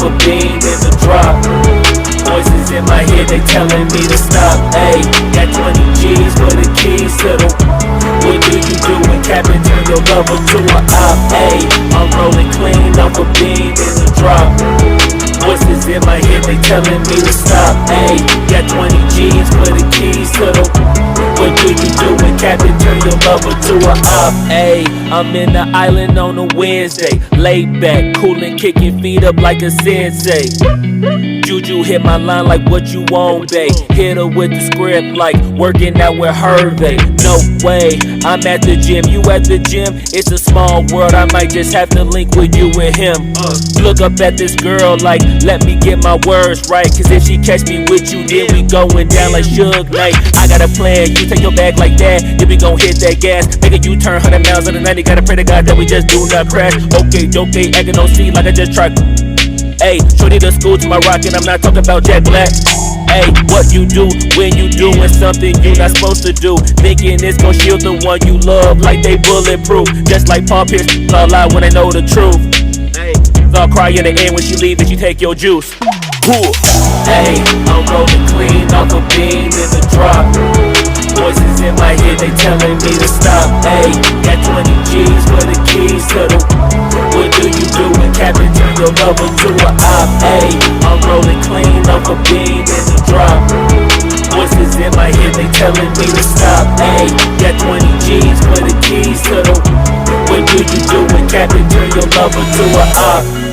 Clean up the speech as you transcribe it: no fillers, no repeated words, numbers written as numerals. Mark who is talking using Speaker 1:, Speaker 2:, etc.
Speaker 1: a bean in the drop. Voices in my head, they telling me to stop. Ayy, got 20 G's for the keys to the. What do you do when Captain turn your lover to a op? Ayy, I'm rolling clean off a bean in the drop. Voices in my head, they telling me to stop. Ayy, got 20 G's for the keys to the. What do you do when Captain turn your lover to a op? Ayy, I'm in the island on a Wednesday, laid back, coolin', kicking feet up like a sensei. Juju hit my line like what you want, babe. Hit her with the script like working out with Hervey. No way, I'm at the gym, you at the gym. It's a small world, I might just have to link with you and him. Look up at this girl like, let me get my words right. Cause if she catch me with you, then we going down like Suge Knight. I got a plan, you take your bag like that, then we gon' hit that gas. Make a U-turn, 100 miles on the 90. Gotta pray to God that we just do not crash. Okay, acting on C like I just tried. Ayy, shorty to school to my rocket, I'm not talking about Jack Black. Ayy, what you do when you doing something you not supposed to do? Thinking it's gon' shield the one you love like they bulletproof. Just like Paul Pierce, all lie when they know the truth. Ayy, I'll cry in the end when she leave and she take your juice. Ayy, I'm rolling clean off a bean in the drop. Voices in my head, they telling me to stop. Ayy, got 20 G's for the keys to the. What do you do when Captain turn your lover to a op? Ayy, I'm rolling clean off a bean in the drop. Voices in my head, they telling me to stop. Ayy, got 20 G's for the keys to the. What do you do when Captain turn your lover to a op?